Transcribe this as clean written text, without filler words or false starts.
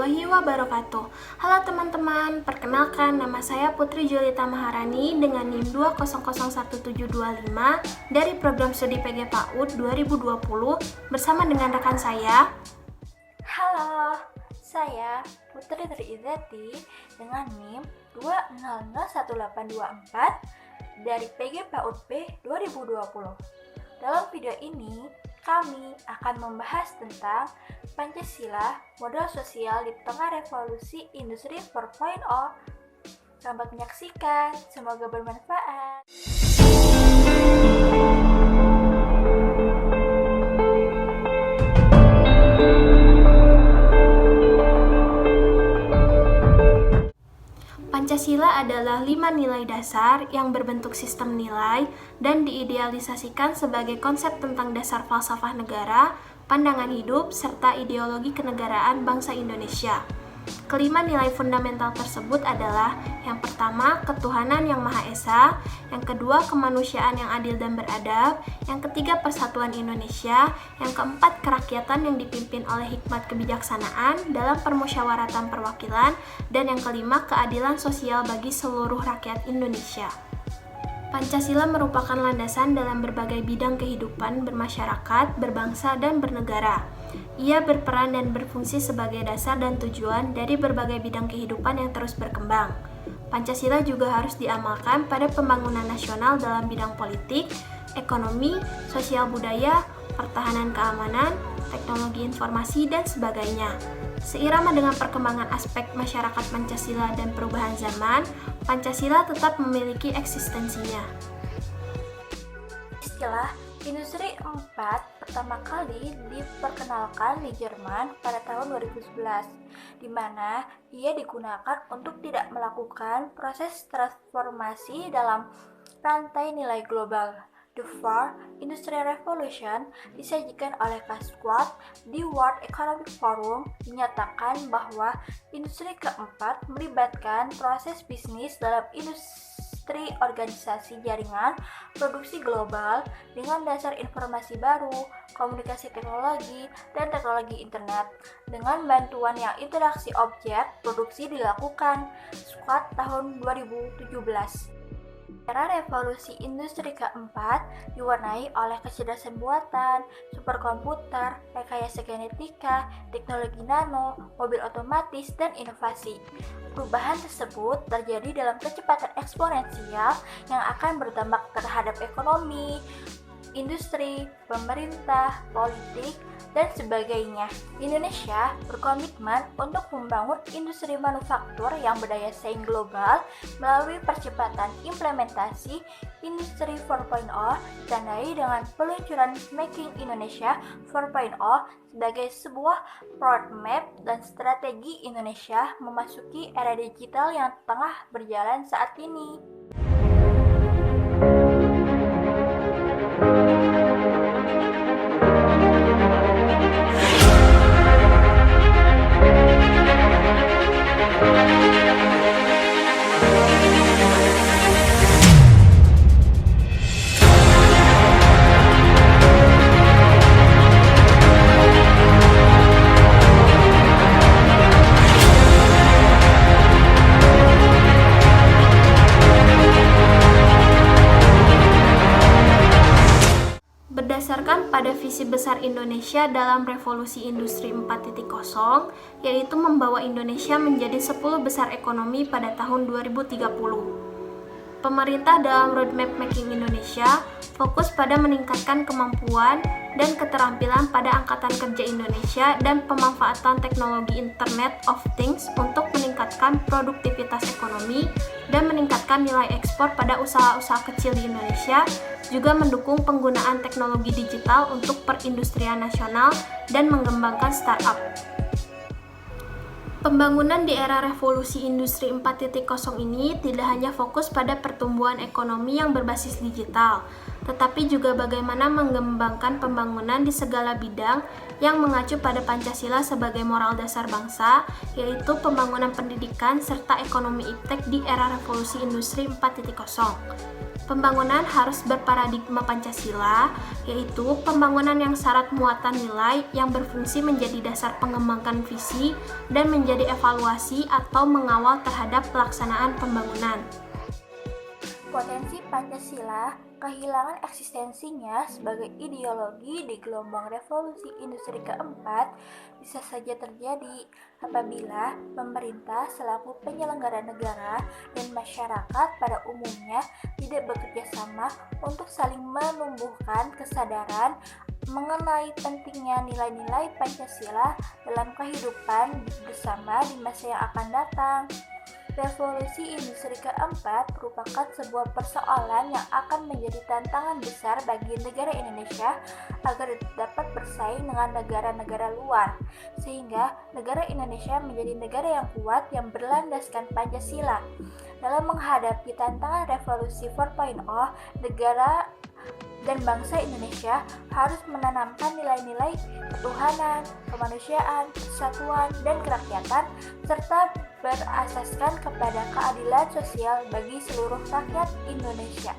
warahmatullahi wabarakatuh. Halo teman-teman, perkenalkan nama saya Putri Julita Maharani dengan NIM 2001725 dari program studi PG PAUD 2020 bersama dengan rekan saya. Halo, saya Putri Triizati dengan NIM 2001824 dari PG PAUD B 2020. Dalam video ini, kami akan membahas tentang Pancasila, modal sosial di tengah revolusi industri 4.0. Selamat menyaksikan, semoga bermanfaat. Pancasila adalah 5 nilai dasar yang berbentuk sistem nilai dan diidealisasikan sebagai konsep tentang dasar falsafah negara, pandangan hidup, serta ideologi kenegaraan bangsa Indonesia. Kelima nilai fundamental tersebut adalah yang pertama, ketuhanan yang Maha Esa, yang kedua, kemanusiaan yang adil dan beradab, yang ketiga, persatuan Indonesia, yang keempat, kerakyatan yang dipimpin oleh hikmat kebijaksanaan dalam permusyawaratan perwakilan, dan yang kelima, keadilan sosial bagi seluruh rakyat Indonesia. Pancasila merupakan landasan dalam berbagai bidang kehidupan bermasyarakat, berbangsa, dan bernegara. Ia berperan dan berfungsi sebagai dasar dan tujuan dari berbagai bidang kehidupan yang terus berkembang. Pancasila juga harus diamalkan pada pembangunan nasional dalam bidang politik, ekonomi, sosial budaya, pertahanan keamanan, teknologi informasi, dan sebagainya. Seirama dengan perkembangan aspek masyarakat Pancasila dan perubahan zaman, Pancasila tetap memiliki eksistensinya. Istilah Industri 4 pertama kali diperkenalkan di Jerman pada tahun 2011, di mana ia digunakan untuk tidak melakukan proses transformasi dalam rantai nilai global. The Fourth Industrial Revolution disajikan oleh Kasquat di World Economic Forum menyatakan bahwa industri keempat melibatkan proses bisnis dalam industri organisasi jaringan produksi global dengan dasar informasi baru, komunikasi teknologi, dan teknologi internet. Dengan bantuan yang interaksi objek, produksi dilakukan. Squat tahun 2017. Era revolusi industri keempat diwarnai oleh kecerdasan buatan, superkomputer, rekayasa genetika, teknologi nano, mobil otomatis, dan inovasi. Perubahan tersebut terjadi dalam kecepatan eksponensial yang akan berdampak terhadap ekonomi, industri, pemerintah, politik, dan sebagainya. Indonesia berkomitmen untuk membangun industri manufaktur yang berdaya saing global melalui percepatan implementasi Industri 4.0 ditandai dengan peluncuran Making Indonesia 4.0 sebagai sebuah roadmap dan strategi Indonesia memasuki era digital yang tengah berjalan saat ini. Berdasarkan pada visi besar Indonesia dalam revolusi industri 4.0, yaitu membawa Indonesia menjadi 10 besar ekonomi pada tahun 2030. Pemerintah dalam roadmap Making Indonesia fokus pada meningkatkan kemampuan dan keterampilan pada angkatan kerja Indonesia dan pemanfaatan teknologi Internet of Things untuk meningkatkan produktivitas ekonomi dan meningkatkan nilai ekspor pada usaha-usaha kecil di Indonesia, juga mendukung penggunaan teknologi digital untuk perindustrian nasional dan mengembangkan startup. Pembangunan di era revolusi industri 4.0 ini tidak hanya fokus pada pertumbuhan ekonomi yang berbasis digital, tetapi juga bagaimana mengembangkan pembangunan di segala bidang yang mengacu pada Pancasila sebagai moral dasar bangsa, yaitu pembangunan pendidikan serta ekonomi iptek di era revolusi industri 4.0. Pembangunan harus berparadigma Pancasila, yaitu pembangunan yang syarat muatan nilai yang berfungsi menjadi dasar pengembangan visi dan menjadi evaluasi atau mengawal terhadap pelaksanaan pembangunan. Potensi Pancasila kehilangan eksistensinya sebagai ideologi di gelombang revolusi industri keempat bisa saja terjadi apabila pemerintah selaku penyelenggara negara dan masyarakat pada umumnya tidak bekerja sama untuk saling menumbuhkan kesadaran mengenai pentingnya nilai-nilai Pancasila dalam kehidupan bersama di masa yang akan datang. Revolusi industri keempat merupakan sebuah persoalan yang akan menjadi tantangan besar bagi negara Indonesia agar dapat bersaing dengan negara-negara luar, sehingga negara Indonesia menjadi negara yang kuat yang berlandaskan Pancasila. Dalam menghadapi tantangan revolusi 4.0, negara dan bangsa Indonesia harus menanamkan nilai-nilai ketuhanan, kemanusiaan, persatuan, dan kerakyatan, serta berasaskan kepada keadilan sosial bagi seluruh rakyat Indonesia.